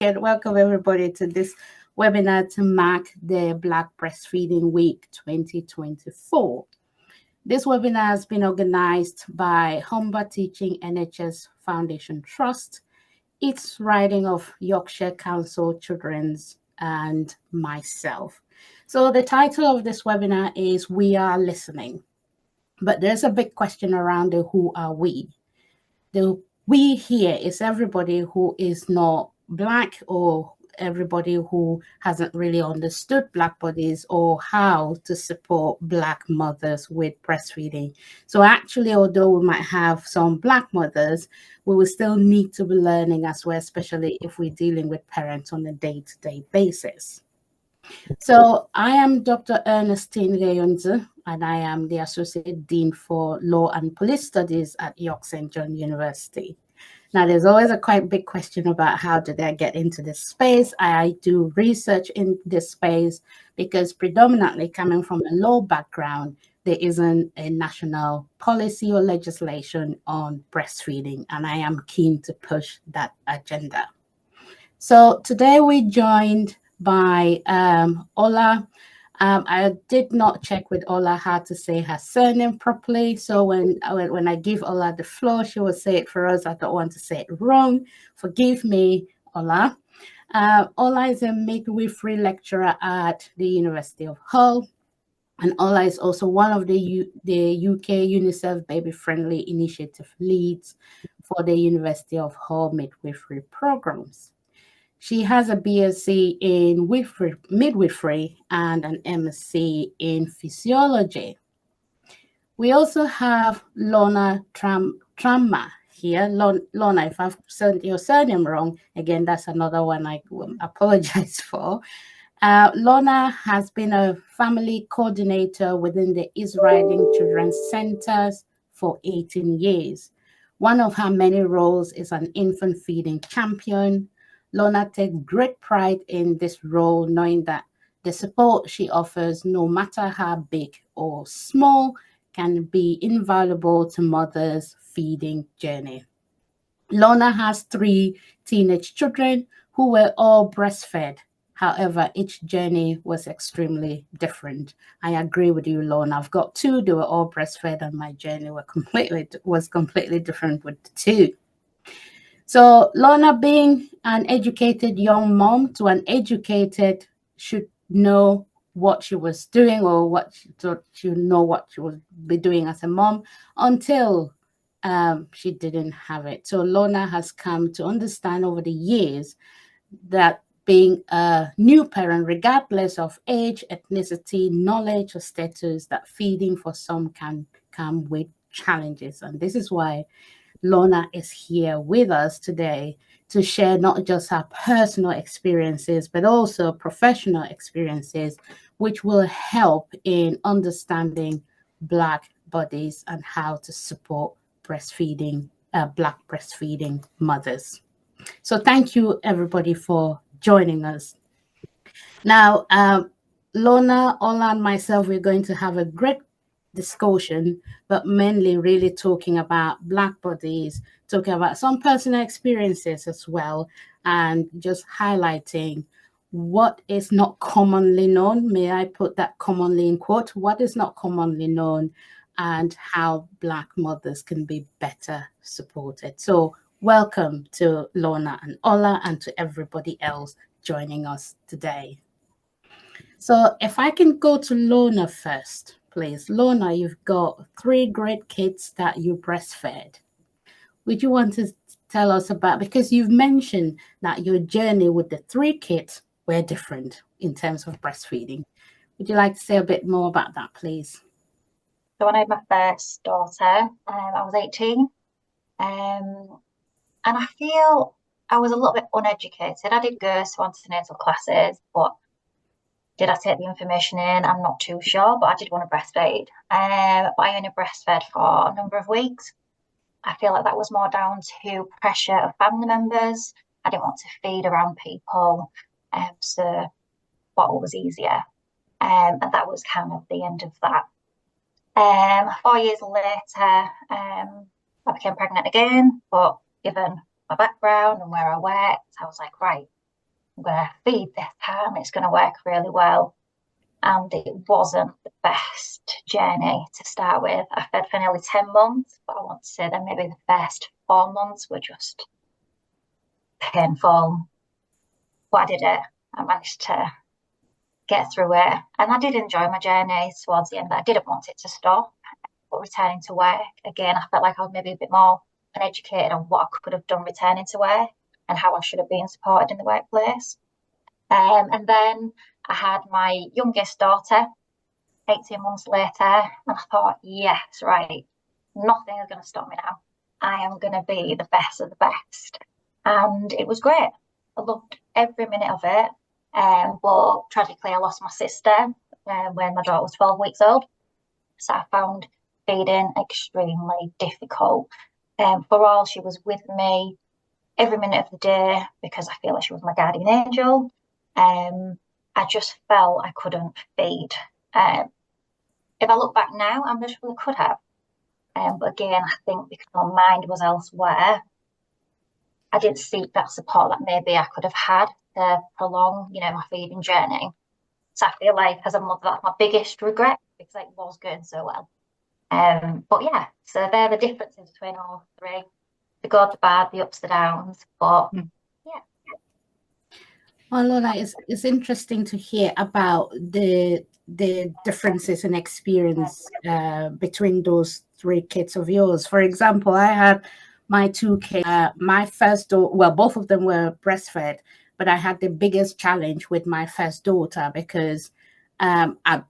and welcome everybody to this webinar to mark the Black Breastfeeding Week 2024. This webinar has been organized by Humber Teaching NHS Foundation Trust, its riding of Yorkshire Council Children's, and myself. So the title of this webinar is We Are Listening, but there's a big question around the who are we? The we here is everybody who is not Black or everybody who hasn't really understood Black bodies or how to support Black mothers with breastfeeding. So actually, although we might have some Black mothers, we will still need to be learning as well, especially if we're dealing with parents on a day-to-day basis. So I am Dr. Ernestine Gheyoh Ndzi, and I am the Associate Dean for Law and Police Studies at York St. John University. Now, there's always a quite big question about how did I get into this space. I do research in this space because predominantly coming from a law background, there isn't a national policy or legislation on breastfeeding, and I am keen to push that agenda. So today we joined by Ola. I did not check with Ola how to say her surname properly. So when I give Ola the floor, she will say it for us. I don't want to say it wrong. Forgive me, Ola. Ola is a midwifery lecturer at the University of Hull. And Ola is also one of the UK UNICEF Baby Friendly Initiative leads for the University of Hull midwifery programs. She has a BSc in midwifery and an MSc in physiology. We also have Lorna Tranmer here. Lorna, if I've said your surname wrong, again, that's another one I apologize for. Lorna has been a family coordinator within the East Riding Children's Centers for 18 years. One of her many roles is an infant feeding champion. Lorna takes great pride in this role, knowing that the support she offers, no matter how big or small, can be invaluable to mothers' feeding journey. Lorna has 3 teenage children who were all breastfed. However, each journey was extremely different. I agree with you, Lorna. I've got 2, they were all breastfed, and my journey was completely different with the 2. So Lorna, being an educated young mom to an educated, should know what she was doing or what she thought she would know what she would be doing as a mom until she didn't have it. So Lorna has come to understand over the years that being a new parent, regardless of age, ethnicity, knowledge, or status, that feeding for some can come with challenges. And this is why Lorna is here with us today to share not just her personal experiences, but also professional experiences, which will help in understanding Black bodies and how to support breastfeeding, Black breastfeeding mothers. So thank you, everybody, for joining us. Now, Lorna, Ola, and myself, we're going to have a great discussion, but mainly really talking about Black bodies, talking about some personal experiences as well, and just highlighting what is not commonly known. May I put that commonly in quote? What is not commonly known, and how Black mothers can be better supported. So welcome to Lorna and Ola, and to everybody else joining us today. So if I can go to Lorna first, please. Lorna, you've got 3 great kids that you breastfed. Would you want to tell us about, because you've mentioned that your journey with the 3 kids were different in terms of breastfeeding. Would you like to say a bit more about that, please? So when I had my first daughter, I was 18. And I feel I was a little bit uneducated. I did go to antenatal classes, but did I take the information in? I'm not too sure, but I did want to breastfeed. But I only breastfed for a number of weeks. I feel like that was more down to pressure of family members. I didn't want to feed around people, so bottle was easier. And that was kind of the end of that. 4 years later, I became pregnant again, but given my background and where I worked, I was like, right, I'm going to feed this time, it's going to work really well. And it wasn't the best journey to start with. I fed for nearly 10 months, but I want to say that maybe the first 4 months were just painful. But I did it. I managed to get through it. And I did enjoy my journey towards the end. I didn't want it to stop. But returning to work, again, I felt like I was maybe a bit more uneducated on what I could have done returning to work and how I should have been supported in the workplace. And then I had my youngest daughter 18 months later, and I thought, yes, right, nothing is going to stop me now. I am going to be the best of the best. And it was great. I loved every minute of it. But tragically, I lost my sister when my daughter was 12 weeks old. So I found feeding extremely difficult. For all, she was with me every minute of the day because I feel like she was my guardian angel. I just felt I couldn't feed. If I look back now, I'm not sure I could have. But again, I think because my mind was elsewhere, I didn't seek that support that maybe I could have had to prolong, my feeding journey. So I feel like as a mother, that's my biggest regret because it was going so well. But yeah, so they're the differences between all three: the good, the bad, the ups, the downs. But yeah. Well, Lola, it's interesting to hear about the differences in experience between those three kids of yours. For example, I had my two kids. My first daughter, well, both of them were breastfed, but I had the biggest challenge with my first daughter because I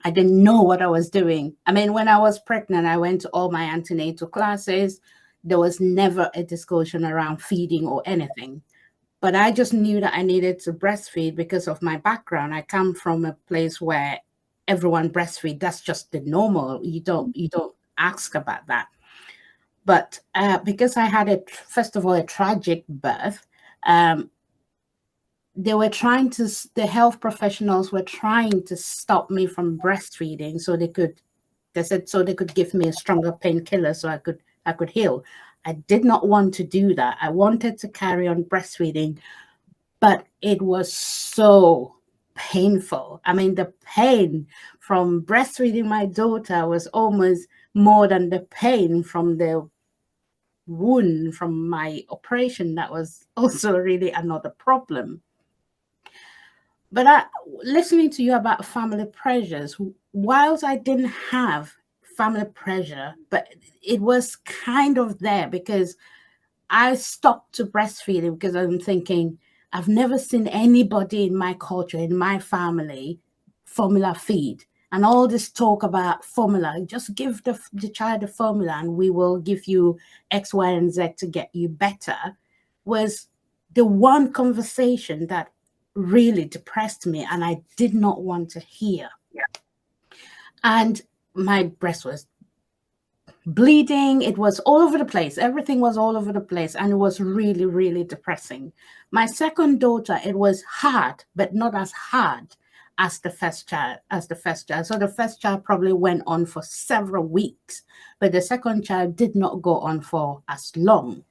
didn't know what I was doing. I mean, when I was pregnant, I went to all my antenatal classes. There was never a discussion around feeding or anything. But I just knew that I needed to breastfeed because of my background. I come from a place where everyone breastfeed. That's just the normal. You don't ask about that. But because I had first of all, a tragic birth, the health professionals were trying to stop me from breastfeeding they said so they could give me a stronger painkiller so I could heal. I did not want to do that. I wanted to carry on breastfeeding, but it was so painful. I mean, the pain from breastfeeding my daughter was almost more than the pain from the wound from my operation. That was also really another problem. But listening to you about family pressures, whilst I didn't have family pressure, but it was kind of there because I stopped to breastfeeding because I'm thinking, I've never seen anybody in my culture, in my family, formula feed. And all this talk about formula, just give the child a formula and we will give you X, Y, and Z to get you better, was the one conversation that really depressed me and I did not want to hear. Yeah. And my breast was bleeding. It was all over the place. Everything was all over the place. And it was really, really depressing. My second daughter, it was hard, but not as hard as the first child. So the first child probably went on for several weeks, but the second child did not go on for as long.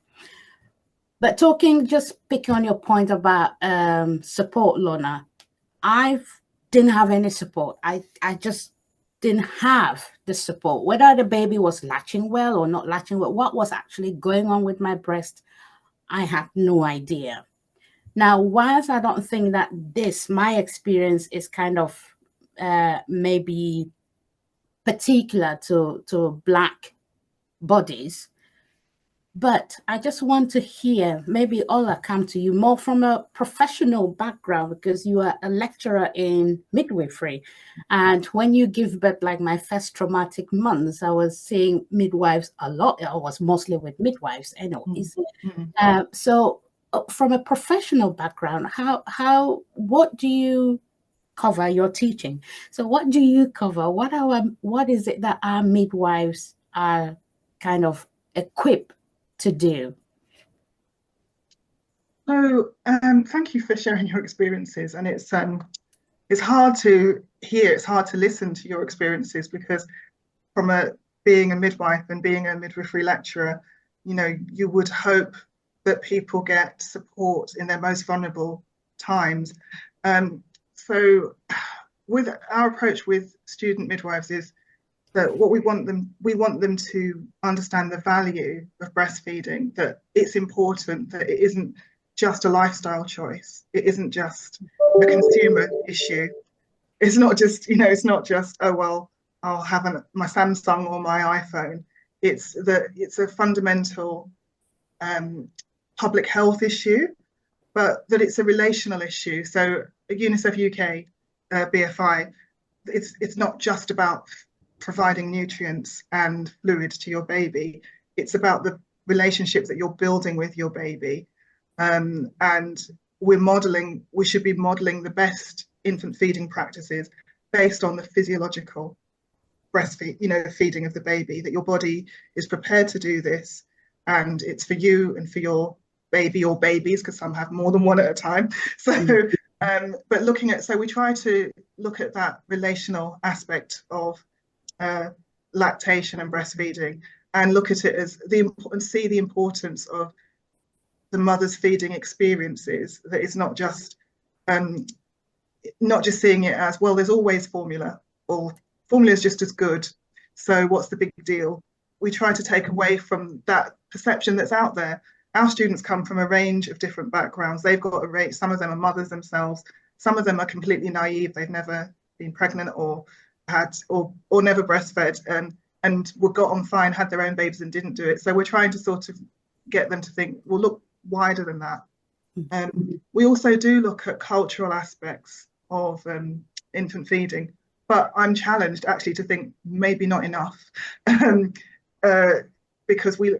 But just picking on your point about support, Lorna, I didn't have any support. I just didn't have the support, whether the baby was latching well or not latching well, what was actually going on with my breast, I had no idea. Now, whilst I don't think that my experience is kind of maybe particular to Black bodies, but I just want to hear, maybe Ola, come to you more from a professional background because you are a lecturer in midwifery. And when you give birth, like my first traumatic months, I was seeing midwives a lot. I was mostly with midwives anyways. So from a professional background, what do you cover your teaching? So what do you cover? What is it that our midwives are kind of equipped to do? So thank you for sharing your experiences, and it's hard to hear, it's hard to listen to your experiences because from being a midwife and being a midwifery lecturer, you would hope that people get support in their most vulnerable times. So with our approach with student midwives is that what we want them to understand the value of breastfeeding, that it's important, that it isn't just a lifestyle choice. It isn't just a consumer issue. It's not just, it's not just, oh, well, I'll have my Samsung or my iPhone. It's a fundamental public health issue, but that it's a relational issue. So UNICEF UK, BFI, it's not just about providing nutrients and fluid to your baby. It's about the relationships that you're building with your baby. And we should be modeling the best infant feeding practices based on the physiological feeding of the baby, that your body is prepared to do this, and it's for you and for your baby or babies, because some have more than one at a time. So, but we try to look at that relational aspect of lactation and breastfeeding, and look at it as and see the importance of the mother's feeding experiences. That it's not just seeing it as, well, there's always formula, or formula is just as good, so what's the big deal? We try to take away from that perception that's out there. Our students come from a range of different backgrounds. They've got a range. Some of them are mothers themselves. Some of them are completely naive. They've never been pregnant or never breastfed, and were got on fine, had their own babies and didn't do it. So we're trying to sort of get them to think, well, look wider than that. We also do look at cultural aspects of infant feeding, but I'm challenged actually to think maybe not enough, because we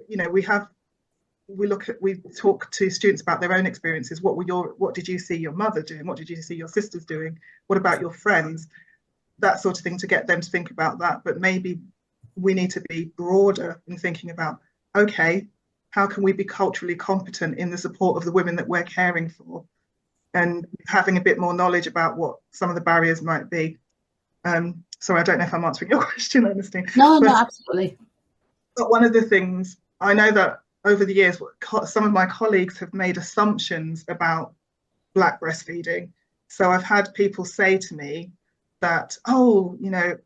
talk to students about their own experiences. What did you see your mother doing? What did you see your sisters doing? What about your friends? That sort of thing, to get them to think about that. But maybe we need to be broader in thinking about, okay, how can we be culturally competent in the support of the women that we're caring for, and having a bit more knowledge about what some of the barriers might be. Sorry, I don't know if I'm answering your question, Ernestine. No, absolutely. But one of the things I know that over the years, some of my colleagues have made assumptions about Black breastfeeding. So I've had people say to me that, oh,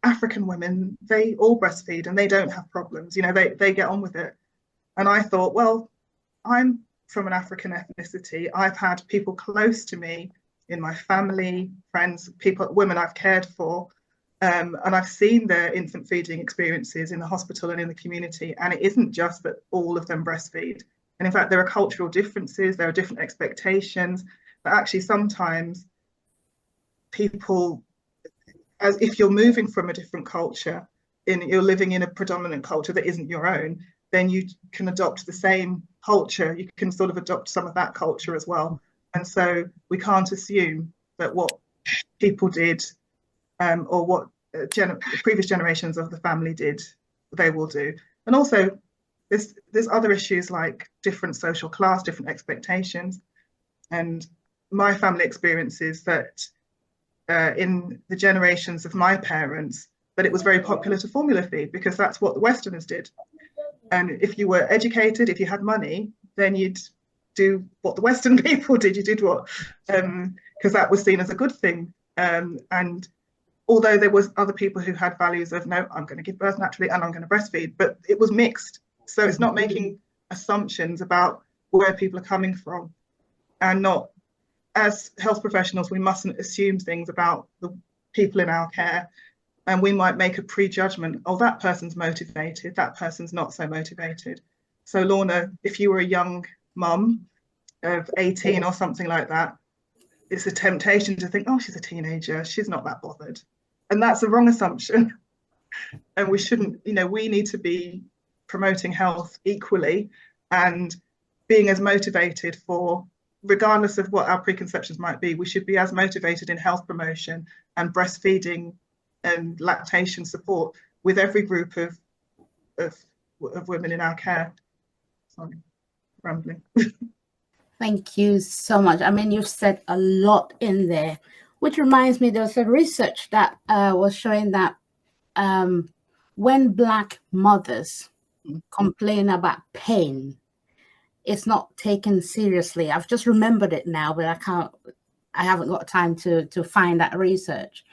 African women, they all breastfeed and they don't have problems. They get on with it. And I thought, well, I'm from an African ethnicity. I've had people close to me in my family, friends, women I've cared for, and I've seen their infant feeding experiences in the hospital and in the community. And it isn't just that all of them breastfeed. And in fact, there are cultural differences, there are different expectations, but actually sometimes people, as if you're moving from a different culture, you're living in a predominant culture that isn't your own, then you can adopt the same culture. You can sort of adopt some of that culture as well. And so we can't assume that what people did or what previous generations of the family did, they will do. And also there's other issues like different social class, different expectations. And my family experience is that in the generations of my parents, that it was very popular to formula feed, because that's what the Westerners did. And if you were educated, if you had money, then you'd do what the Western people did. You did what, because that was seen as a good thing. And although there was other people who had values of, no, I'm going to give birth naturally and I'm going to breastfeed, but it was mixed. So it's not making assumptions about where people are coming from, and not, as health professionals, we mustn't assume things about the people in our care. And we might make a prejudgment, oh, that person's motivated, that person's not so motivated. So Lorna, if you were a young mum of 18 or something like that, it's a temptation to think, oh, she's a teenager, she's not that bothered. And that's a wrong assumption. And we shouldn't, we need to be promoting health equally and being as motivated for, regardless of what our preconceptions might be, we should be as motivated in health promotion and breastfeeding and lactation support with every group of women in our care. Sorry, rambling. Thank you so much. I mean, you've said a lot in there, which reminds me, there was a research that was showing that when Black mothers complain about pain, it's not taken seriously. I've just remembered it now, but I can't I haven't got time to find that research.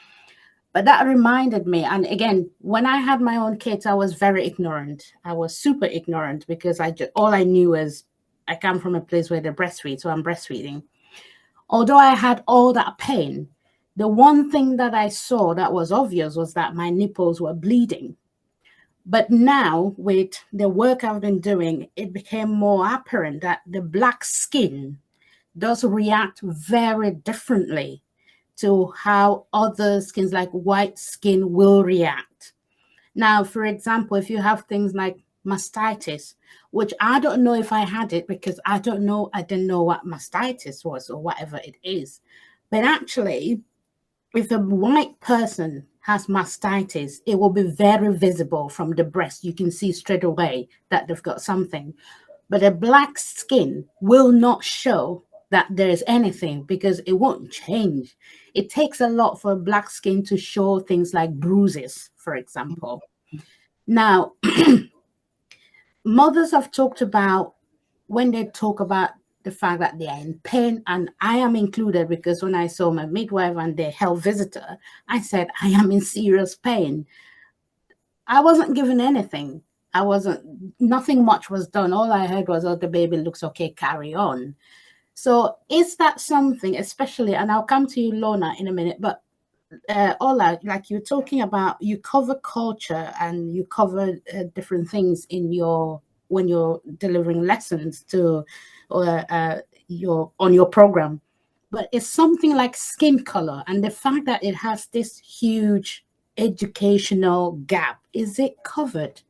But that reminded me, and again, when I had my own kids, I was very ignorant. I was super ignorant because all I knew was I come from a place where they breastfeed, so I'm breastfeeding. Although I had all that pain, the one thing that I saw that was obvious was that my nipples were bleeding. But now, with the work I've been doing, it became more apparent that the black skin does react very differently to how other skins like white skin will react. Now, for example, if you have things like mastitis, which I don't know if I had it because I didn't know what mastitis was or whatever it is. But actually, if a white person has mastitis, it will be very visible from the breast. You can see straight away that they've got something. But a black skin will not show that there's anything because it won't change. It takes a lot for black skin to show things like bruises, for example. Now, mothers have talked about, when they talk about the fact that they are in pain, and I am included because when I saw my midwife and the health visitor, I said, I am in serious pain. I wasn't given anything. Nothing much was done. All I heard was, oh, the baby looks okay, carry on. So is that something, especially, and I'll come to you, Lorna, in a minute, but Ola, like you're talking about, you cover culture and you cover different things when you're delivering lessons to on your program. But it's something like skin color and the fact that it has this huge educational gap. Is it covered?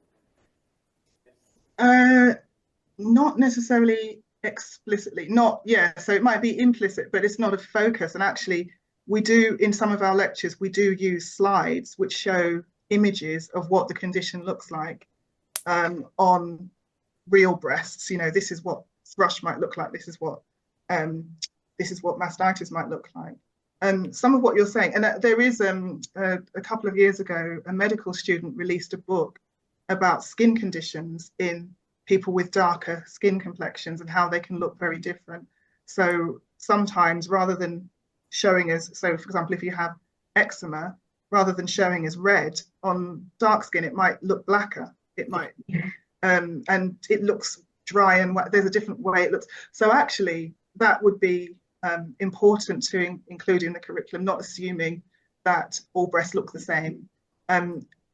Not necessarily explicitly, so it might be implicit, but it's not a focus. And actually, we do, in some of our lectures, we do use slides which show images of what the condition looks like on real breasts. You know, this is what thrush might look like. This is what mastitis might look like. And some of what you're saying, and there is a couple of years ago, a medical student released a book about skin conditions in people with darker skin complexions and how they can look very different. So sometimes, rather than showing as, so for example, if you have eczema, rather than showing as red on dark skin, it might look blacker. It might, and it looks dry, and there's a different way it looks. So actually, that would be important to include in the curriculum, not assuming that all breasts look the same.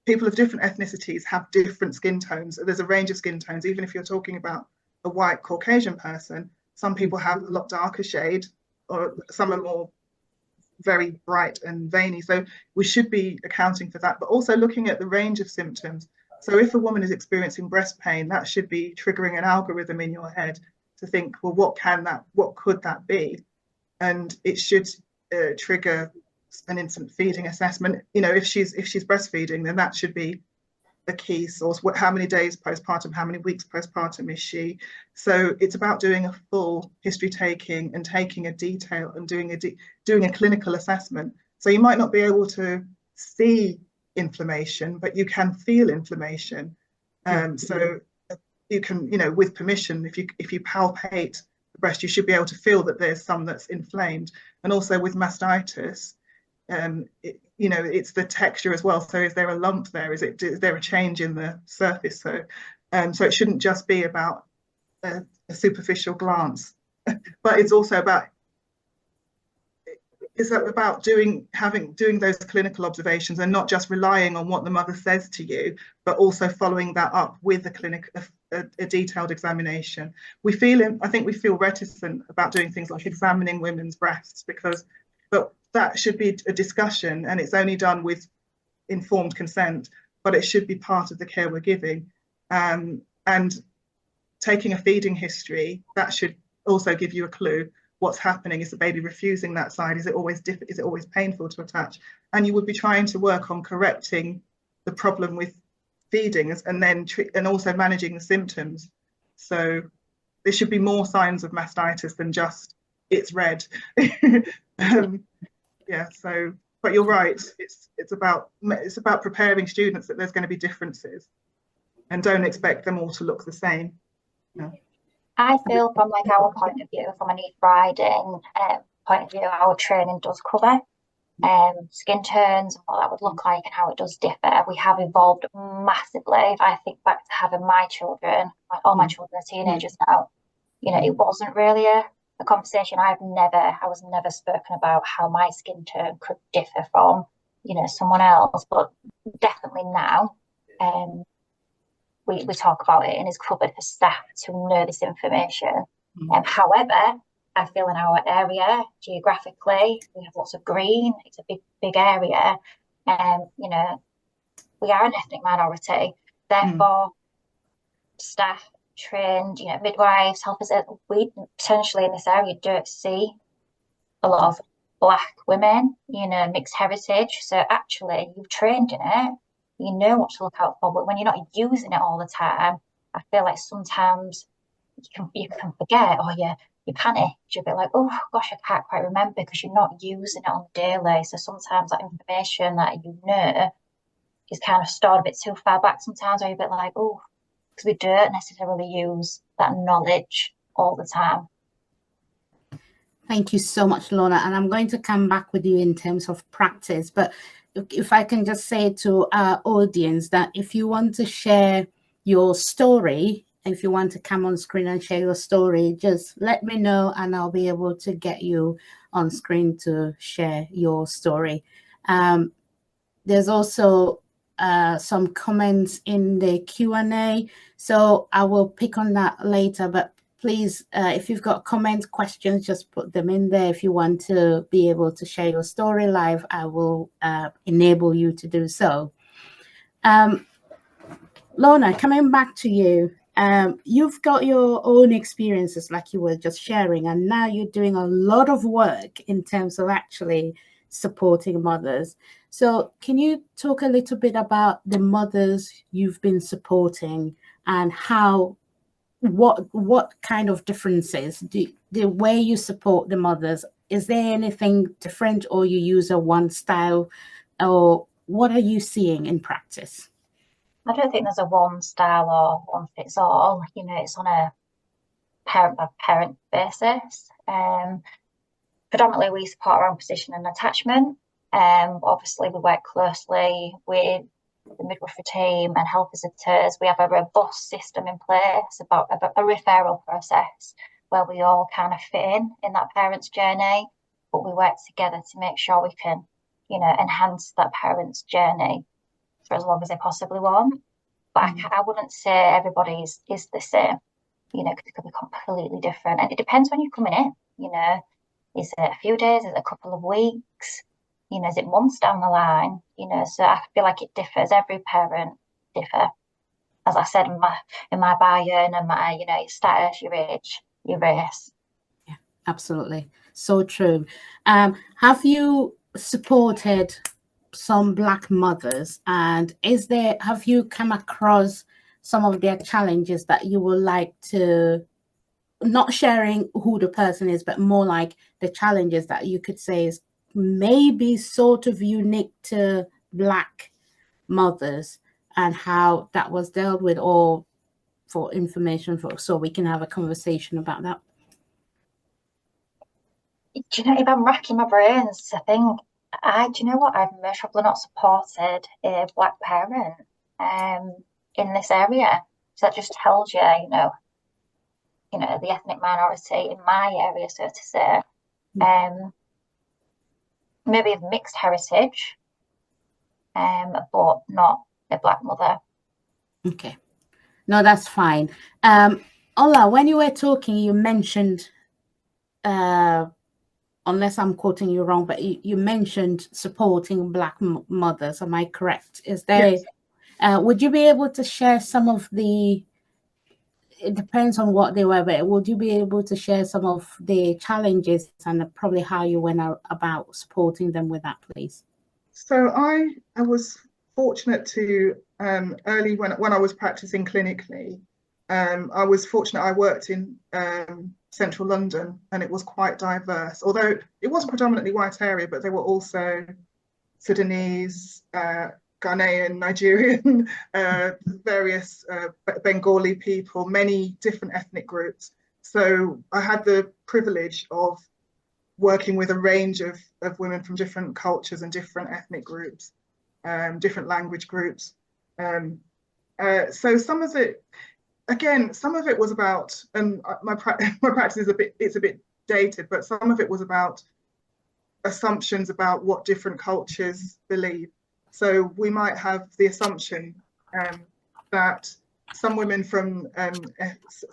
People of different ethnicities have different skin tones. There's a range of skin tones. Even if you're talking about a white Caucasian person, some people have a lot darker shade, or some are more very bright and veiny. So we should be accounting for that, but also looking at the range of symptoms. So if a woman is experiencing breast pain, that should be triggering an algorithm in your head to think, well, what could that be? And it should trigger an infant feeding assessment. You know, if she's breastfeeding, then that should be a key source. How many days postpartum, how many weeks postpartum is she? So it's about doing a full history taking and taking a detail and doing a clinical assessment. So you might not be able to see inflammation, but you can feel inflammation. So you can, you know, with permission, if you palpate the breast, you should be able to feel that there's some that's inflamed. And also with mastitis, you know, it's the texture as well. So is there a lump there? Is there a change in the surface? So it shouldn't just be about a superficial glance, but it's also about doing those clinical observations and not just relying on what the mother says to you, but also following that up with a detailed examination. I think we feel reticent about doing things like examining women's breasts but that should be a discussion, and it's only done with informed consent, but it should be part of the care we're giving. And taking a feeding history, that should also give you a clue what's happening. Is the baby refusing that side? Is it always painful to attach? And you would be trying to work on correcting the problem with feeding and also managing the symptoms. So there should be more signs of mastitis than just it's red. But you're right. It's about preparing students that there's going to be differences, and don't expect them all to look the same. I feel from like our point of view, from a need riding, point of view, our training does cover skin tones and what that would look like and how it does differ. We have evolved massively. If I think back to having my children, all my children are teenagers now, you know, it wasn't really a conversation. I was never spoken about how my skin tone could differ from, you know, someone else, but definitely now we talk about it and it's covered for staff to know this information. However, I feel in our area, geographically, we have lots of green. It's a big area. You know, we are an ethnic minority. Therefore, staff trained, you know, midwives, helpers, we potentially in this area don't see a lot of Black women, you know, mixed heritage. So actually, you've trained in it, you know what to look out for. But when you're not using it all the time, I feel like sometimes you can forget, or you panic. You'll be like, oh gosh, I can't quite remember because you're not using it on the daily. So sometimes that information that you know is kind of stored a bit too far back sometimes, or you're a bit like, oh, because we don't necessarily use that knowledge all the time. Thank you so much, Lorna. And I'm going to come back with you in terms of practice. But if I can just say to our audience that if you want to share your story, if you want to come on screen and share your story, just let me know and I'll be able to get you on screen to share your story. There's also some comments in the Q&A, so I will pick on that later. But please, if you've got comments, questions, just put them in there. If you want to be able to share your story live, I will enable you to do so. Lorna, coming back to you, you've got your own experiences like you were just sharing, and now you're doing a lot of work in terms of actually supporting mothers. So can you talk a little bit about the mothers you've been supporting and how, what kind of differences the way you support the mothers? Is there anything different, or you use a one style, or what are you seeing in practice? I don't think there's a one style or one fits all. You know, it's on a parent by parent basis. Predominantly, we support around position and attachment. Obviously, we work closely with the midwifery team and health visitors. We have a robust system in place about a referral process where we all kind of fit in that parent's journey, but we work together to make sure we can, you know, enhance that parent's journey for as long as they possibly want. But I wouldn't say everybody is the same, you know, because it could be completely different. And it depends when you're coming in, you know. Is it a few days? Is it a couple of weeks? You know, is it months down the line? You know, so I feel like it differs. Every parent differ. As I said in my bio and my, you know, your status, your age, your race. Yeah, absolutely. So true. Have you supported some Black mothers, and have you come across some of their challenges that you would like to, not sharing who the person is, but more like the challenges that you could say is maybe sort of unique to Black mothers and how that was dealt with, or for information so we can have a conversation about that? Do you know, if I'm racking my brains, I think do you know what? I've most probably not supported a Black parent in this area. So that just tells you, you know, the ethnic minority in my area, so to say, maybe of mixed heritage, but not a Black mother. Okay. No, that's fine. Ola, when you were talking, you mentioned, unless I'm quoting you wrong, but you mentioned supporting Black mothers. Am I correct? Is there, yes. Would you be able to share some of the, it depends on what they were, but would you be able to share some of the challenges and probably how you went about supporting them with that, please? So I was fortunate to, early when I was practicing clinically, I was fortunate I worked in central London, and it was quite diverse, although it was a predominantly white area, but there were also Sudanese, Ghanaian, Nigerian, various Bengali people, many different ethnic groups. So I had the privilege of working with a range of women from different cultures and different ethnic groups, different language groups. So some of it, again, some of it was about, and my practice is a bit dated, but some of it was about assumptions about what different cultures believe. So we might have the assumption that some women from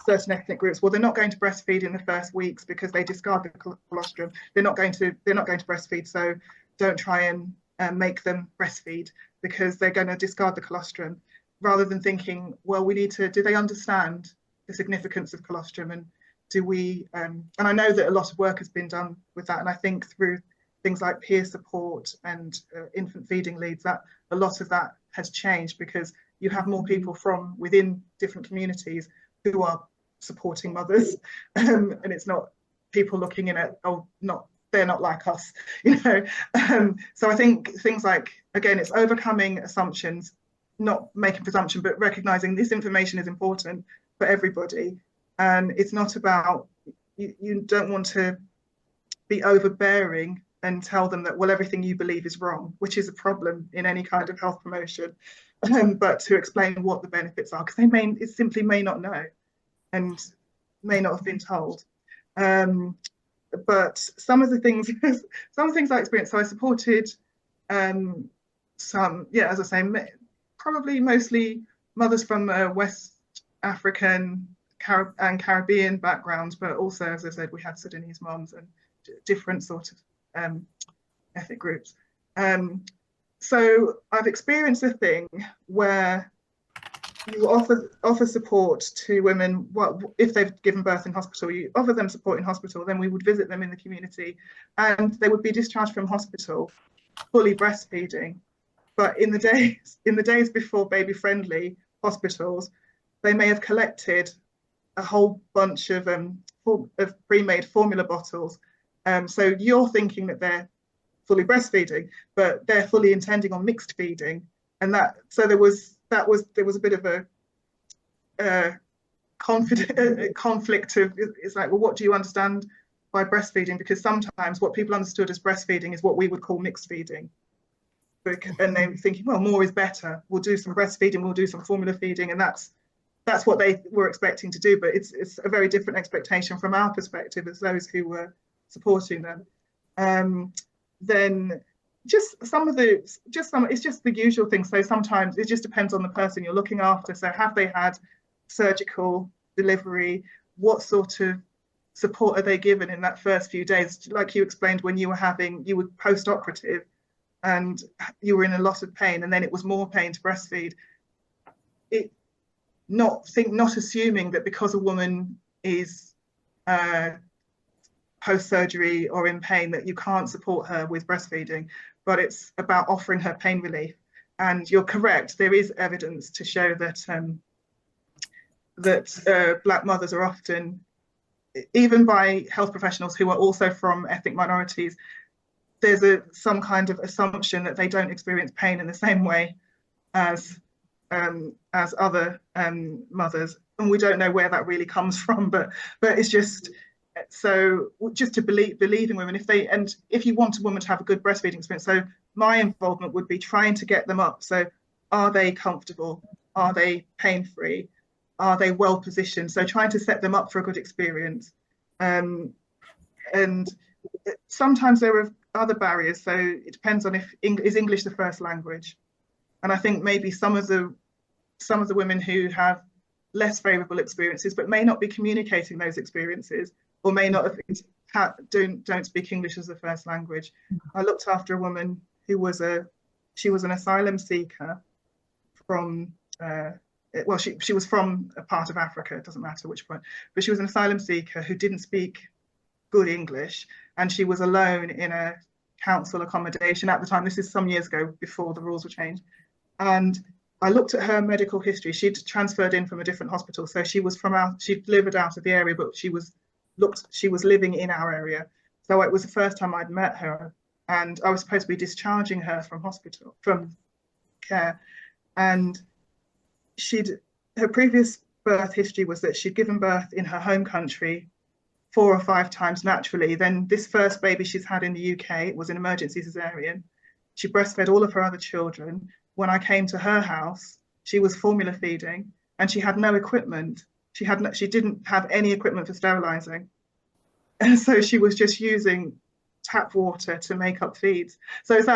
certain ethnic groups, well, they're not going to breastfeed in the first weeks because they discard the colostrum. They're not going to breastfeed, so don't try and make them breastfeed because they're going to discard the colostrum. Rather than thinking, well, we need to, do they understand the significance of colostrum, and do we? And I know that a lot of work has been done with that, and I think through things like peer support and infant feeding leads, that a lot of that has changed because you have more people from within different communities who are supporting mothers, and it's not people looking in at, oh, they're not like us, you know. So I think things like, again, it's overcoming assumptions, not making presumption, but recognizing this information is important for everybody, and it's not about, you don't want to be overbearing and tell them that, well, everything you believe is wrong, which is a problem in any kind of health promotion. But to explain what the benefits are, because it simply may not know and may not have been told. But some of the things I experienced, so I supported some, yeah, as I say, probably mostly mothers from West African and Caribbean backgrounds, but also, as I said, we had Sudanese moms and different sort of ethnic groups. So I've experienced a thing where you offer support to women. If they've given birth in hospital, you offer them support in hospital, then we would visit them in the community, and they would be discharged from hospital fully breastfeeding. But in the days before baby-friendly hospitals, they may have collected a whole bunch of pre-made formula bottles. So you're thinking that they're fully breastfeeding, but they're fully intending on mixed feeding, and there was a bit of a conflict of, it's like, well, what do you understand by breastfeeding? Because sometimes what people understood as breastfeeding is what we would call mixed feeding, and they were thinking, well, more is better. We'll do some breastfeeding, we'll do some formula feeding, and that's what they were expecting to do. But it's a very different expectation from our perspective as those who were supporting them. Then it's just the usual things. So sometimes it just depends on the person you're looking after. So have they had surgical delivery? What sort of support are they given in that first few days? Like you explained, when you were post-operative and you were in a lot of pain, and then it was more pain to breastfeed. Not assuming that because a woman is post-surgery or in pain that you can't support her with breastfeeding, but it's about offering her pain relief. And you're correct, there is evidence to show that Black mothers are often, even by health professionals who are also from ethnic minorities, there's some kind of assumption that they don't experience pain in the same way as other mothers, and we don't know where that really comes from, but it's just to believe in women, if you want a woman to have a good breastfeeding experience. So my involvement would be trying to get them up. So are they comfortable? Are they pain-free? Are they well positioned? So trying to set them up for a good experience. And sometimes there are other barriers. So it depends on is English the first language. And I think maybe some of the women who have less favourable experiences, but may not be communicating those experiences, or may not don't speak English as a first language. I looked after a woman who was an asylum seeker from she was from a part of Africa, it doesn't matter which point, but she was an asylum seeker who didn't speak good English, and she was alone in a council accommodation at the time. This is some years ago, before the rules were changed. And I looked at her medical history. She'd transferred in from a different hospital, so she delivered out of the area, but she was living in our area. So it was the first time I'd met her, and I was supposed to be discharging her from care. And her previous birth history was that she'd given birth in her home country 4 or 5 times naturally. Then this first baby she's had in the UK was an emergency cesarean. She breastfed all of her other children. When I came to her house, she was formula feeding and she had no equipment. She didn't have any equipment for sterilizing. And so she was just using tap water to make up feeds. And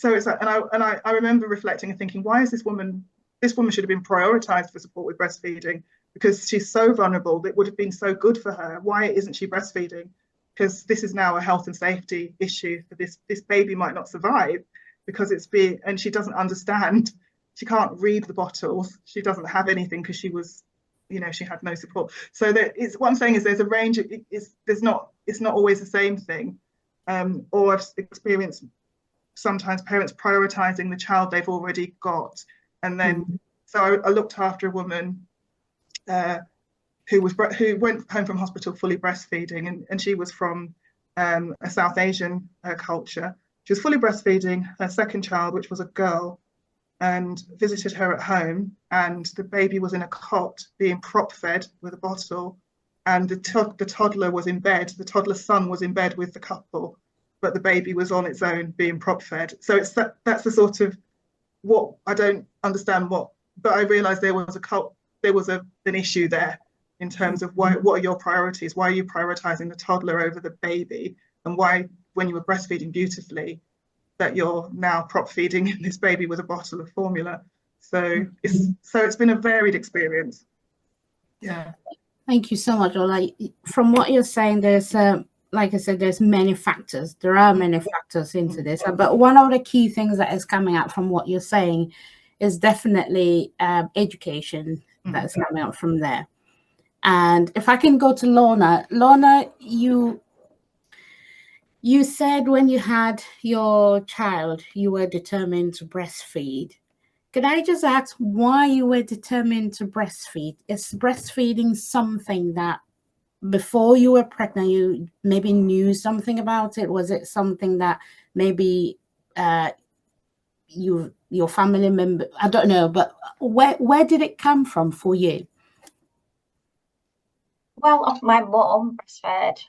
I remember reflecting and thinking, why is this woman should have been prioritized for support with breastfeeding, because she's so vulnerable. It would have been so good for her. Why isn't she breastfeeding? Because this is now a health and safety issue for this baby might not survive because and she doesn't understand. She can't read the bottles. She doesn't have anything because she was, she had no support. So what I'm saying is there's a range. It's not always the same thing. Or I've experienced sometimes parents prioritizing the child they've already got. And then, so I looked after a woman who went home from hospital fully breastfeeding, and she was from a South Asian culture. She was fully breastfeeding her second child, which was a girl, and visited her at home, and the baby was in a cot being prop fed with a bottle, and the toddler was in bed. The toddler's son was in bed with the couple, but the baby was on its own being prop fed. So that's the sort of what I don't understand but I realized there was an issue there in terms of what are your priorities? Why are you prioritizing the toddler over the baby? And why, when you were breastfeeding beautifully, that you're now prop feeding this baby with a bottle of formula? So it's been a varied experience. Yeah. Thank you so much, Ola. From what you're saying, there's like I said, there's many factors. There are many factors into this, but one of the key things that is coming out from what you're saying is definitely education that's coming out from there. And if I can go to Lorna, you said when you had your child, you were determined to breastfeed. Could I just ask why you were determined to breastfeed? Is breastfeeding something that before you were pregnant, you maybe knew something about it? Was it something that maybe your family member, I don't know, but where did it come from for you? Well, my mum breastfed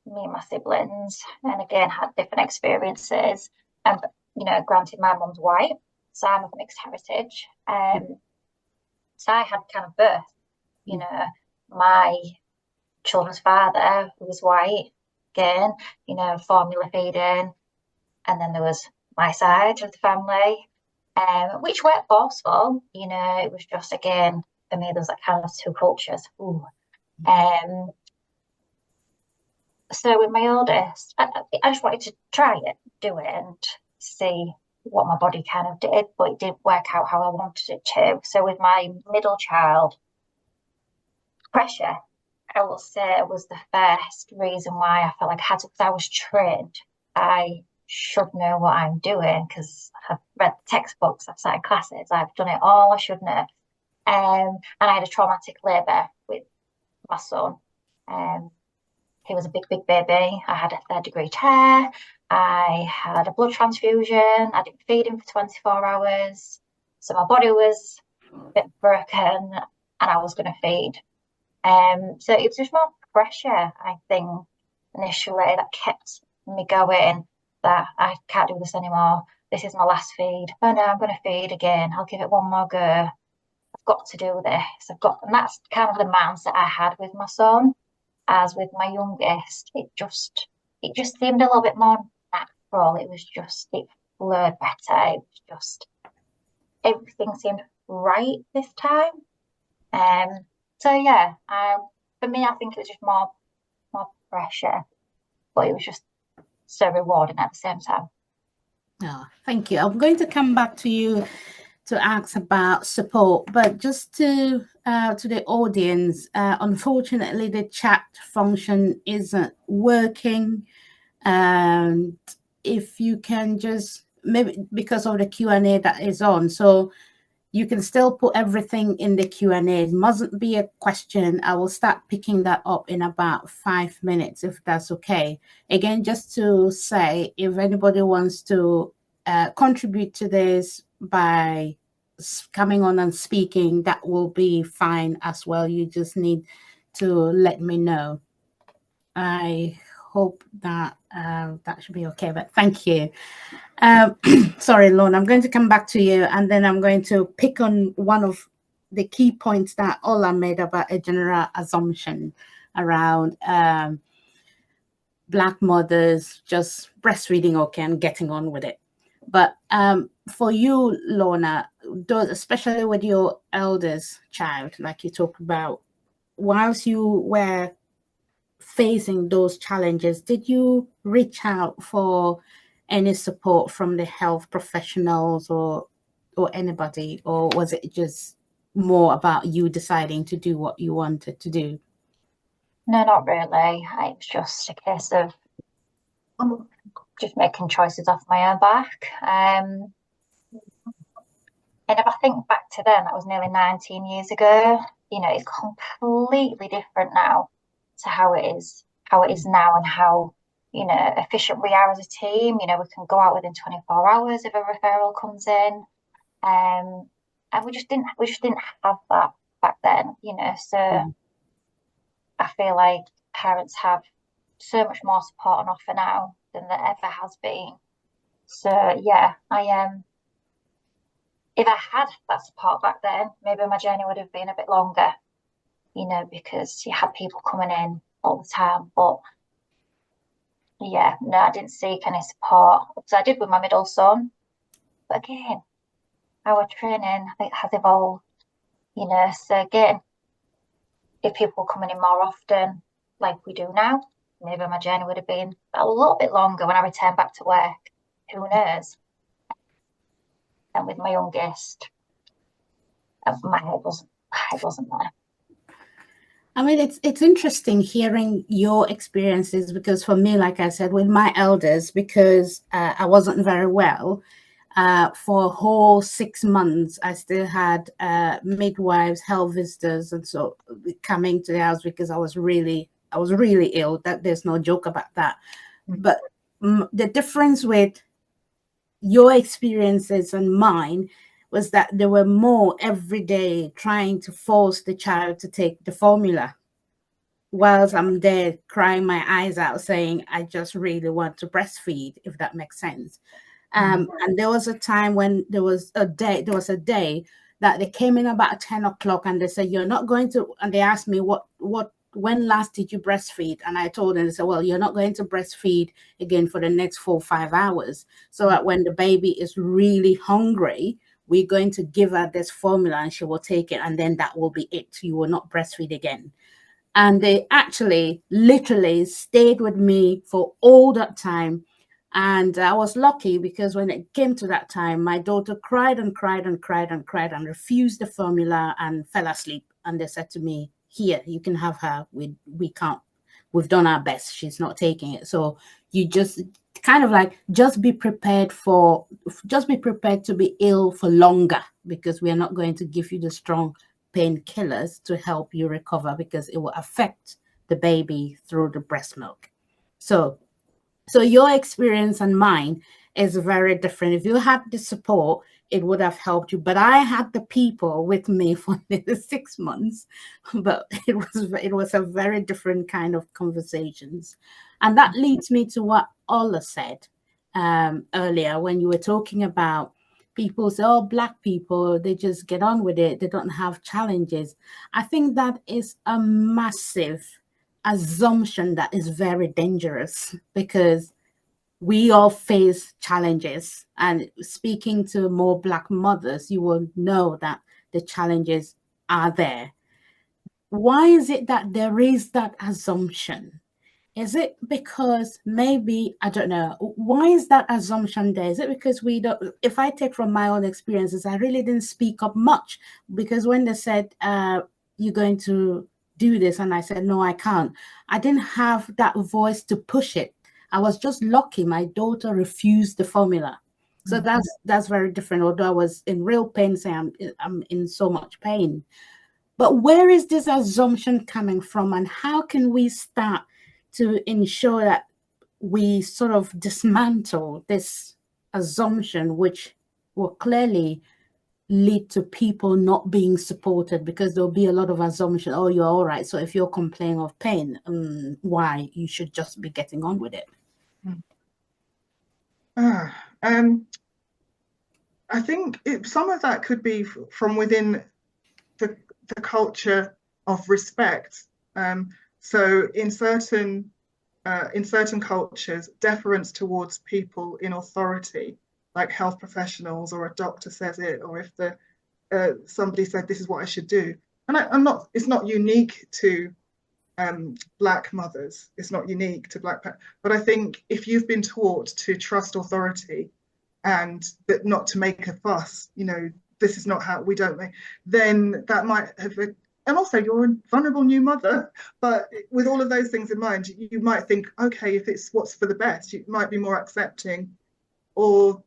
me and my siblings, and again had different experiences. And granted, my mum's white, so I'm of mixed heritage. So I had kind of birth. My children's father, who was white, again, formula feeding, and then there was my side of the family, which weren't forceful. It was just, again, for me, there was that kind of two cultures. So with my oldest, I just wanted to try it, do it, and see what my body kind of did, but it didn't work out how I wanted it to. So with my middle child, pressure, I will say, was the first reason why I felt like I was trained. I should know what I'm doing because I've read the textbooks, I've sat in classes, I've done it all, I should know. And I had a traumatic labour with my son. He was a big baby. I had a 3rd-degree tear. I had a blood transfusion. I didn't feed him for 24 hours. So my body was a bit broken and I was going to feed. So it was just more pressure, I think, initially, that kept me going, that I can't do this anymore. This is my last feed. Oh no, I'm going to feed again. I'll give it one more go. I've got to do this. And that's kind of the mindset I had with my son. As with my youngest, it just seemed a little bit more natural. It flowed better. It was just, everything seemed right this time. So yeah, for me, I think it was just more pressure, but it was just so rewarding at the same time. Oh, thank you. I'm going to come back to you to ask about support, but just to the audience, unfortunately, the chat function isn't working. And if you can just, maybe because of the Q&A that is on, so you can still put everything in the Q&A. It mustn't be a question. I will start picking that up in about 5 minutes, if that's okay. Again, just to say, if anybody wants to contribute to this by coming on and speaking, that will be fine as well. You just need to let me know. I hope that that should be okay, but thank you. Sorry, Lorna, I'm going to come back to you, and then I'm going to pick on one of the key points that Ola made about a general assumption around Black mothers just breastfeeding okay and getting on with it. But for you, Lorna, especially with your eldest child, like you talked about, whilst you were facing those challenges, did you reach out for any support from the health professionals or anybody, or was it just more about you deciding to do what you wanted to do? No, not really. It was just a case of just making choices off my own back. And if I think back to then, that was nearly 19 years ago. You know, it's completely different now to how it is now, and how, you know, efficient we are as a team. You know, we can go out within 24 hours if a referral comes in. And we just didn't have that back then, you know. So I feel like parents have so much more support on offer now than there ever has been. So yeah, if I had that support back then, maybe my journey would have been a bit longer, you know, because you had people coming in all the time. But yeah, no, I didn't seek any support. So I did with my middle son. But again, our training, I think, has evolved, you know. So again, if people were coming in more often, like we do now, maybe my journey would have been a little bit longer when I returned back to work. Who knows? And with my youngest, my head wasn't there. I mean, it's interesting hearing your experiences, because for me, like I said, with my elders, because I wasn't very well, for a whole 6 months, I still had midwives, health visitors, and so coming to the house because I was really ill. That there's no joke about that. But the difference with your experiences and mine was that there were more every day trying to force the child to take the formula, whilst I'm there crying my eyes out saying, I just really want to breastfeed, if that makes sense. And there was a time when there was a day that they came in about 10 o'clock and they said, you're not going to, and they asked me when last did you breastfeed? And I told them, they said, well, you're not going to breastfeed again for the next 4 or 5 hours. So that when the baby is really hungry, we're going to give her this formula and she will take it. And then that will be it. You will not breastfeed again. And they actually literally stayed with me for all that time. And I was lucky because when it came to that time, my daughter cried and cried and cried and cried and refused the formula and fell asleep. And they said to me, here, you can have her. We can't. We've done our best. She's not taking it. So you just kind of like, just be prepared to be ill for longer, because we are not going to give you the strong painkillers to help you recover, because it will affect the baby through the breast milk. So your experience and mine is very different. If you had the support, it would have helped you. But I had the people with me for the 6 months, but it was a very different kind of conversations. And that leads me to what Ola said earlier, when you were talking about people say, oh, Black people, they just get on with it. They don't have challenges. I think that is a massive assumption that is very dangerous, because we all face challenges. And speaking to more Black mothers, you will know that the challenges are there. Why is it that there is that assumption? Is it because maybe, I don't know, why is that assumption there? Is it because we don't, if I take from my own experiences, I really didn't speak up much, because when they said, you're going to do this, and I said, no, I can't, I didn't have that voice to push it. I was just lucky my daughter refused the formula. So that's very different, although I was in real pain, saying I'm in so much pain. But where is this assumption coming from, and how can we start to ensure that we sort of dismantle this assumption, which will clearly lead to people not being supported, because there'll be a lot of assumption, oh, you're all right, so if you're complaining of pain, why, you should just be getting on with it. I think some of that could be from within the culture of respect. So in certain cultures, deference towards people in authority, like health professionals, or a doctor says it, or if somebody said this is what I should do. And it's not unique to Black mothers. It's not unique to Black parents. But I think if you've been taught to trust authority and that not to make a fuss, this is not how we don't make, then that might have. And also, you're a vulnerable new mother, but with all of those things in mind, you might think, okay, if it's what's for the best, you might be more accepting. Or,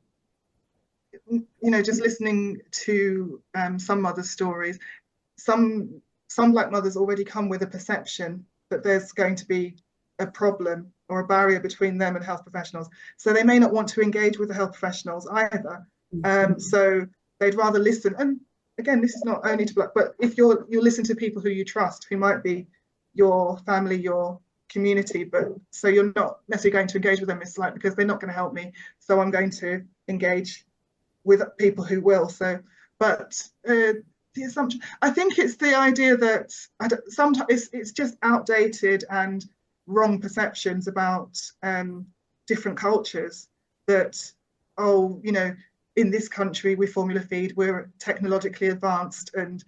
just listening to some mothers' stories, some Black mothers already come with a perception that there's going to be a problem or a barrier between them and health professionals. So they may not want to engage with the health professionals either. So they'd rather listen. And again, this is not only to Black, but if you listen to people who you trust, who might be your family, your community, but so you're not necessarily going to engage with them. It's like, because they're not going to help me, so I'm going to engage with people who will. So, but the assumption, I think it's the idea that sometimes it's just outdated and wrong perceptions about different cultures, that, oh, in this country we formula feed, we're technologically advanced, and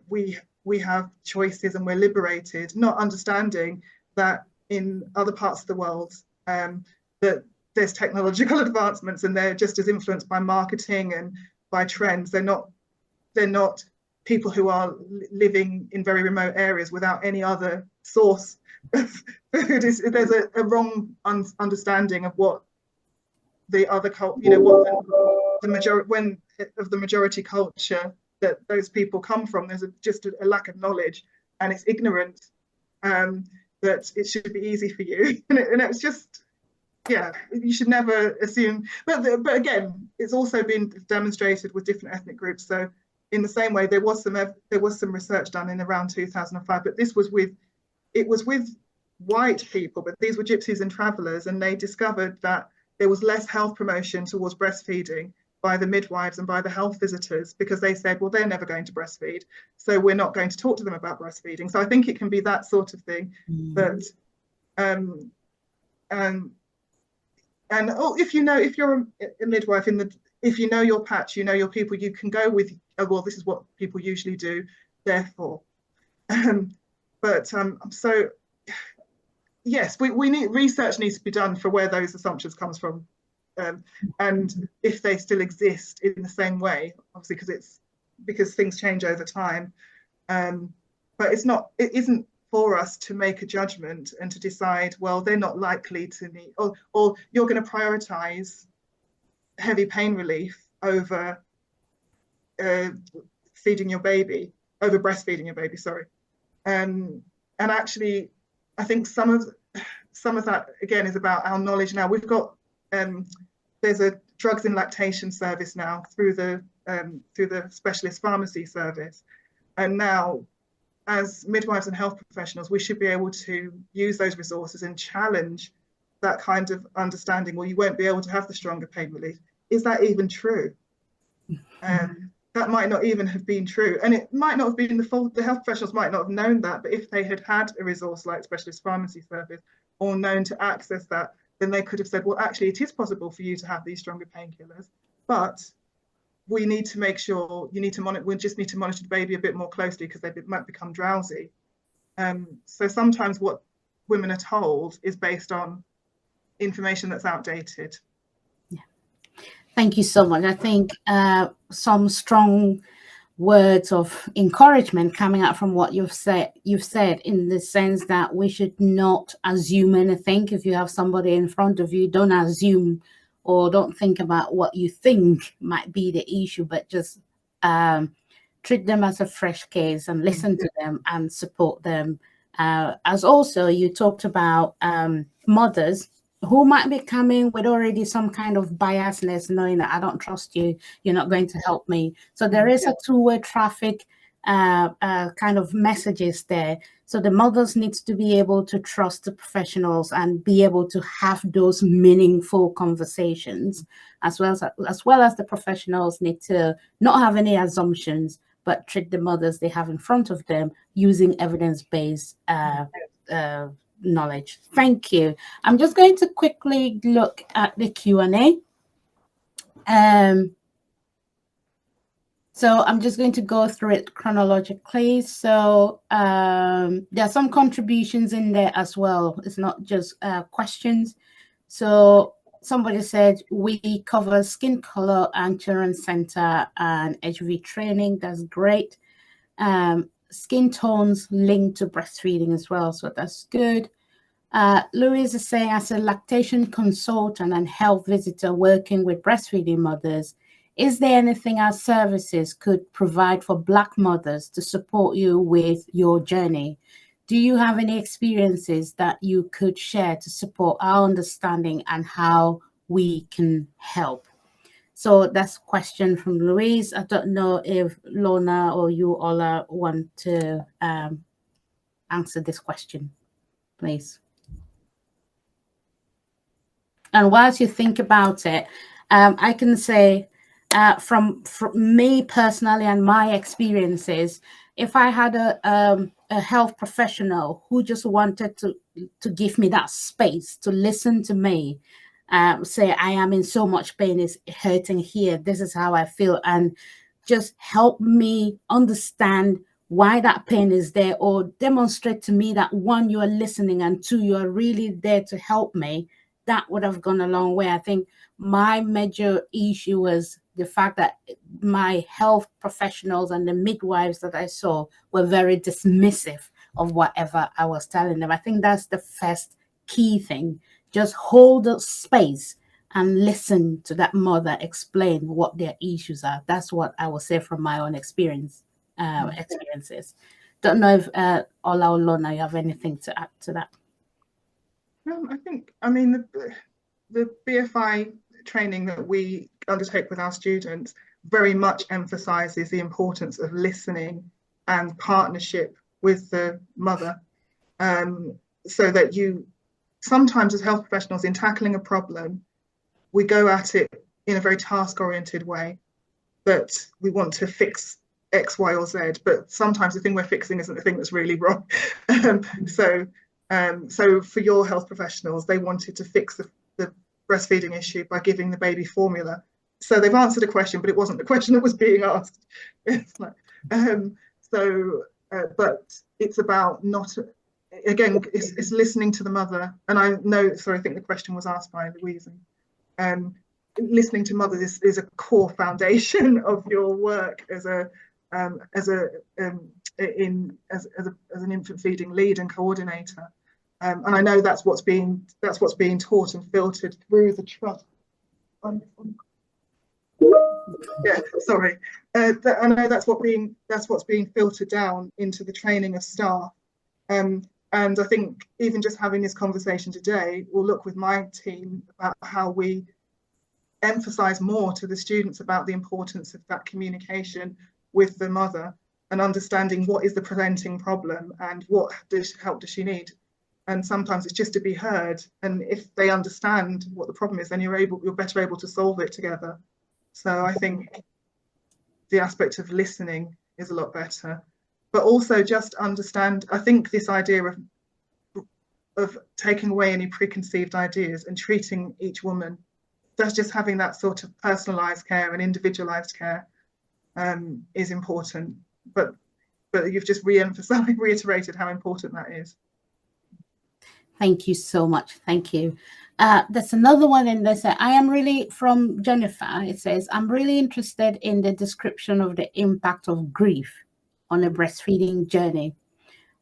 we have choices and we're liberated, not understanding that in other parts of the world that there's technological advancements, and they're just as influenced by marketing and by trends. They're not people who are living in very remote areas without any other source of food. There's a wrong understanding of what the other culture, what the majority culture that those people come from. There's just a lack of knowledge, and it's ignorance, that it should be easy for you, and it's just, yeah, you should never assume. But again, it's also been demonstrated with different ethnic groups. So in the same way, there was some research done in around 2005, but it was with white people, but these were gypsies and travellers, and they discovered that there was less health promotion towards breastfeeding by the midwives and by the health visitors, because they said, well, they're never going to breastfeed, so we're not going to talk to them about breastfeeding. So I think it can be that sort of thing. But and if you're a midwife, if you know your patch, you know your people, you can go with, oh, well, this is what people usually do, therefore. So yes, we need research needs to be done for where those assumptions comes from, and if they still exist in the same way, obviously, because things change over time. But it isn't for us to make a judgment and to decide, well, they're not likely to need, or you're going to prioritize heavy pain relief over feeding your baby, over breastfeeding your baby, sorry. And actually, I think some of that again is about our knowledge. Now we've got there's a drugs in lactation service now through the specialist pharmacy service, and now as midwives and health professionals, we should be able to use those resources and challenge that kind of understanding. Well, you won't be able to have the stronger pain relief. Is that even true? That might not even have been true, and it might not have been the fault. The health professionals might not have known that, but if they had had a resource like specialist pharmacy service, or known to access that, then they could have said, well, actually, it is possible for you to have these stronger painkillers, but we need to make sure we just need to monitor the baby a bit more closely, because they might become drowsy. So sometimes what women are told is based on information that's outdated. Thank you so much. I think some strong words of encouragement coming out from what you've said in the sense that we should not assume anything. If you have somebody in front of you, don't assume or don't think about what you think might be the issue, but just treat them as a fresh case and listen to them and support them. As also you talked about mothers who might be coming with already some kind of biasness, knowing that I don't trust you, you're not going to help me. So there is a two-way traffic kind of messages there. So the mothers need to be able to trust the professionals and be able to have those meaningful conversations, as well as the professionals need to not have any assumptions, but treat the mothers they have in front of them using evidence-based knowledge. Thank you. I'm just going to quickly look at the Q&A. So I'm just going to go through it chronologically. So there are some contributions in there as well. It's not just questions. So somebody said we cover skin color and children's center and HV training. That's great. Skin tones linked to breastfeeding as well. So that's good. Louise is saying, as a lactation consultant and health visitor working with breastfeeding mothers, is there anything our services could provide for Black mothers to support you with your journey? Do you have any experiences that you could share to support our understanding and how we can help? So that's a question from Louise. I don't know if Lorna or you, Ola, want to answer this question, please. And whilst you think about it, I can say from me personally and my experiences, if I had a health professional who just wanted to give me that space to listen to me, say I am in so much pain, it's hurting here, this is how I feel, and just help me understand why that pain is there, or demonstrate to me that one, you are listening, and two, you are really there to help me, that would have gone a long way. I think my major issue was the fact that my health professionals and the midwives that I saw were very dismissive of whatever I was telling them. I think that's the first key thing. Just hold the space and listen to that mother explain what their issues are. That's what I will say from my own experiences. Don't know if Ola or Lorna, you have anything to add to that? I mean, the BFI training that we undertake with our students very much emphasizes the importance of listening and partnership with the mother, so that you sometimes as health professionals, in tackling a problem, we go at it in a very task-oriented way, that we want to fix X, Y, or Z, but sometimes the thing we're fixing isn't the thing that's really wrong. So for your health professionals, they wanted to fix the breastfeeding issue by giving the baby formula. So they've answered a question, but it wasn't the question that was being asked. It's like, but it's about not, again, it's listening to the mother. And I know, sorry, I think the question was asked by Louise. Listening to mothers is a core foundation of your work as an infant feeding lead and coordinator. And I know that's what's being taught and filtered through the trust. Yeah, sorry. I know that's what's being filtered down into the training of staff. And I think even just having this conversation today, we'll look with my team about how we emphasize more to the students about the importance of that communication with the mother and understanding what is the presenting problem and what help does she need. And sometimes it's just to be heard. And if they understand what the problem is, then you're better able to solve it together. So I think the aspect of listening is a lot better, but also just understand, I think this idea of taking away any preconceived ideas and treating each woman, that's just having that sort of personalized care and individualized care is important. But you've just reiterated how important that is. Thank you so much. Thank you. There's another one in there. I am really, from Jennifer, it says, I'm really interested in the description of the impact of grief on a breastfeeding journey.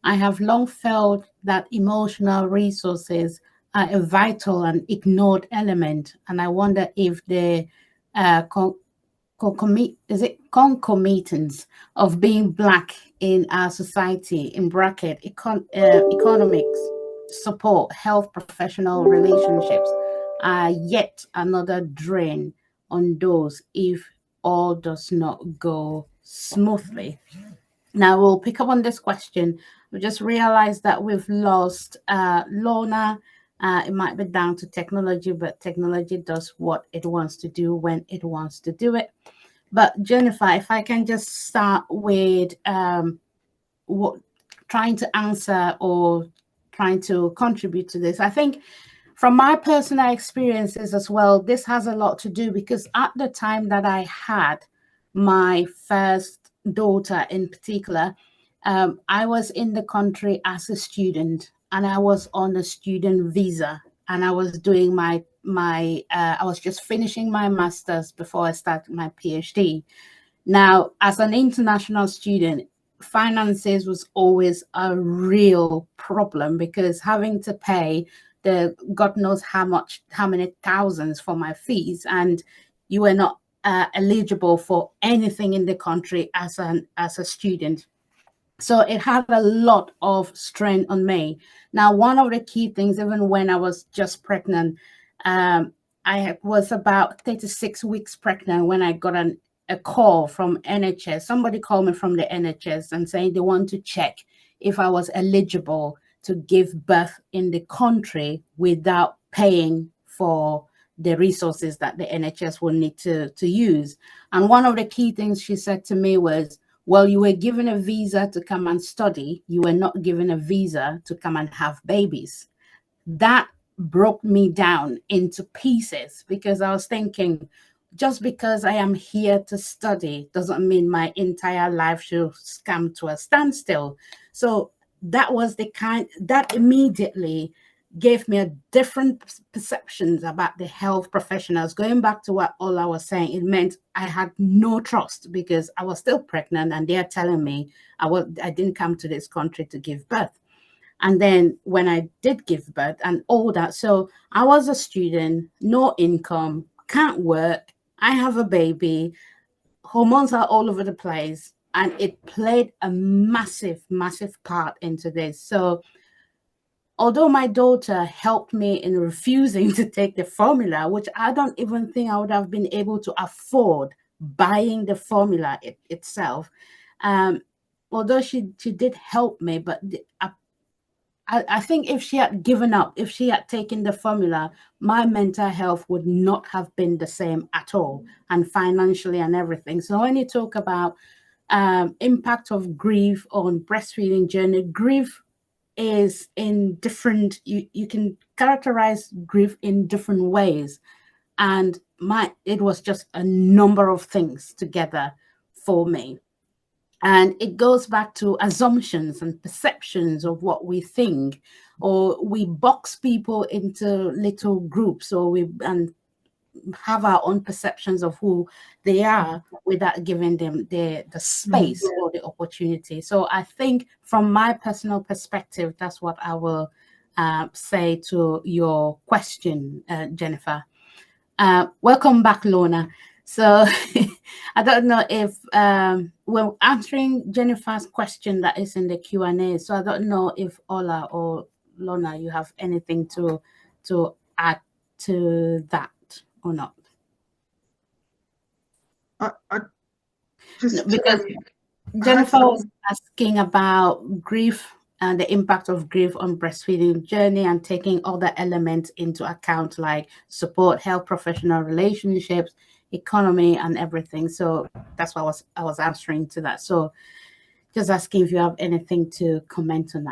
I have long felt that emotional resources are a vital and ignored element, and I wonder if the concomitants of being Black in our society, in bracket, economics, support health professional relationships are yet another drain on those if all does not go smoothly. Now we'll pick up on this question. We just realized that we've lost Lorna. It might be down to technology, but technology does what it wants to do when it wants to do it. But Jennifer, if I can just start with what trying to answer or trying to contribute to this. I think from my personal experiences as well, this has a lot to do because at the time that I had my first daughter in particular, I was in the country as a student and I was on a student visa and I was doing I was just finishing my master's before I started my PhD. Now, as an international student, finances was always a real problem because having to pay the God knows how many thousands for my fees, and you were not eligible for anything in the country as a student. So it had a lot of strain on me. Now, one of the key things, even when I was just pregnant, I was about 36 weeks pregnant when I got a call from NHS. Somebody called me from the NHS and saying they want to check if I was eligible to give birth in the country without paying for the resources that the NHS will need to use. And one of the key things she said to me was, well, you were given a visa to come and study. You were not given a visa to come and have babies. That broke me down into pieces because I was thinking, just because I am here to study doesn't mean my entire life should come to a standstill. So that was that immediately gave me a different perceptions about the health professionals. Going back to what Ola was saying, it meant I had no trust because I was still pregnant and they're telling me I didn't come to this country to give birth. And then when I did give birth and all that, so I was a student, no income, can't work, I have a baby, hormones are all over the place, and it played a massive, massive part into this. So although my daughter helped me in refusing to take the formula, which I don't even think I would have been able to afford buying the formula itself, although she did help me, but I think if she had given up, if she had taken the formula, my mental health would not have been the same at all, and financially and everything. So when you talk about impact of grief on breastfeeding journey, grief is in different, you can characterize grief in different ways. And it was just a number of things together for me. And it goes back to assumptions and perceptions of what we think, or we box people into little groups, or and have our own perceptions of who they are without giving them the space or the opportunity. So I think from my personal perspective, that's what I will say to your question, Jennifer. Welcome back, Lorna. So I don't know if we're answering Jennifer's question that is in the Q&A. So I don't know if Ola or Lorna, you have anything to add to that or not. Because Jennifer was asking about grief and the impact of grief on breastfeeding journey and taking other elements into account, like support, health professional relationships, economy, and everything. So that's what I was answering to that. So just asking if you have anything to comment on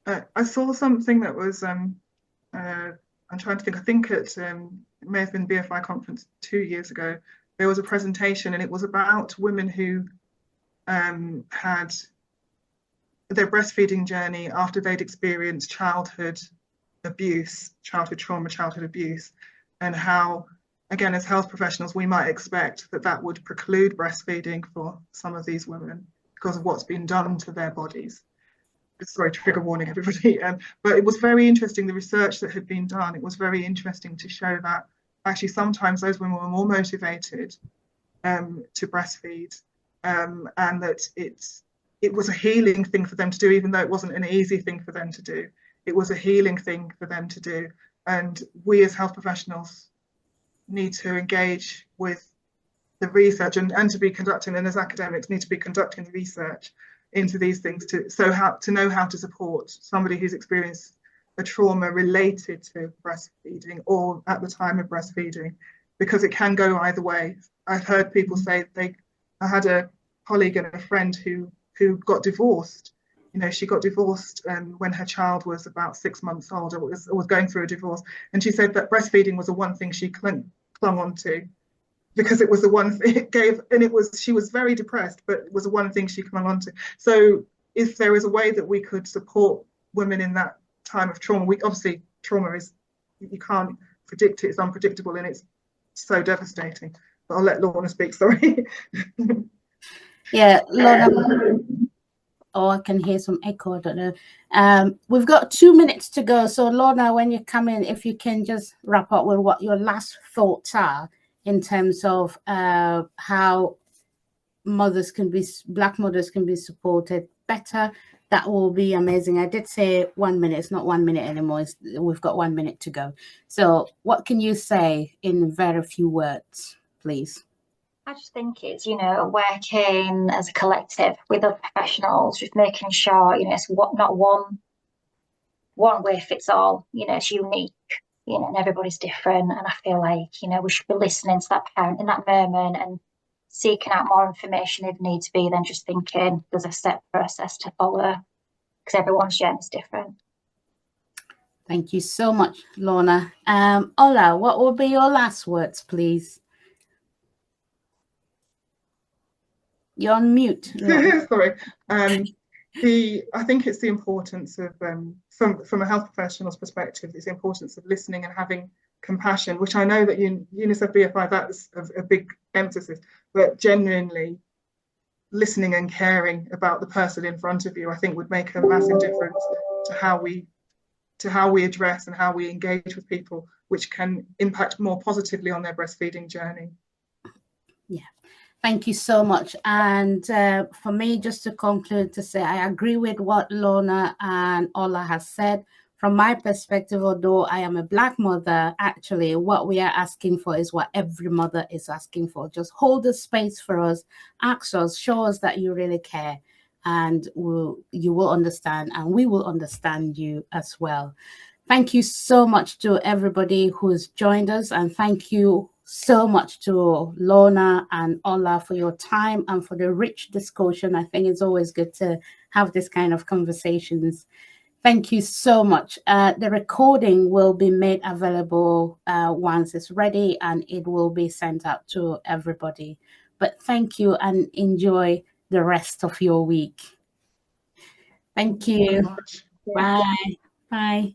that. I saw something that was, I'm trying to think, I think it may have been BFI conference 2 years ago. There was a presentation and it was about women who had their breastfeeding journey after they'd experienced childhood abuse, childhood trauma, childhood abuse, and how, again, as health professionals, we might expect that would preclude breastfeeding for some of these women because of what's been done to their bodies. Sorry, trigger warning, everybody. But it was very interesting, the research that had been done. It was very interesting to show that actually sometimes those women were more motivated to breastfeed, and that it was a healing thing for them to do, even though it wasn't an easy thing for them to do. It was a healing thing for them to do. And we as health professionals need to engage with the research and to be conducting, and as academics need to be conducting research into these things to know how to support somebody who's experienced a trauma related to breastfeeding or at the time of breastfeeding, because it can go either way. I've heard people say I had a colleague and a friend who got divorced. You know, she got divorced when her child was about 6 months old, or was going through a divorce, and she said that breastfeeding was the one thing she clung onto, because it was the one thing it gave, and she was very depressed, but it was the one thing she clung on to. So if there is a way that we could support women in that time of trauma, obviously trauma is, you can't predict it, it's unpredictable, and it's so devastating. But I'll let Lorna speak, sorry. Yeah, Lorna. Oh, I can hear some echo, I don't know. We've got 2 minutes to go. So Lorna, when you come in, if you can just wrap up with what your last thoughts are in terms of how Black mothers can be supported better, that will be amazing. I did say 1 minute, it's not 1 minute anymore. We've got 1 minute to go. So what can you say in very few words, please? I just think it's, working as a collective with other professionals, just making sure, it's not one way fits all, it's unique, and everybody's different. And I feel like, we should be listening to that parent in that moment and seeking out more information if need to be, than just thinking there's a set process to follow, because everyone's journey is different. Thank you so much, Lorna. Ola, what will be your last words, please? You're on mute. Sorry. I think it's the importance of, from a health professional's perspective, it's the importance of listening and having compassion, which I know that UNICEF BFI, that's a big emphasis, but genuinely listening and caring about the person in front of you, I think would make a massive difference to how we address and how we engage with people, which can impact more positively on their breastfeeding journey. Yeah. Thank you so much. And for me, just to conclude, to say I agree with what Lorna and Ola has said. From my perspective, although I am a Black mother, actually what we are asking for is what every mother is asking for. Just hold the space for us, ask us, show us that you really care, and you will understand, and we will understand you as well. Thank you so much to everybody who's joined us, and thank you so much to Lorna and Ola for your time and for the rich discussion. I think it's always good to have this kind of conversations. Thank you so much. The recording will be made available once it's ready, and it will be sent out to everybody. But thank you, and enjoy the rest of your week. Thank you. Thank you very much. Bye. Bye.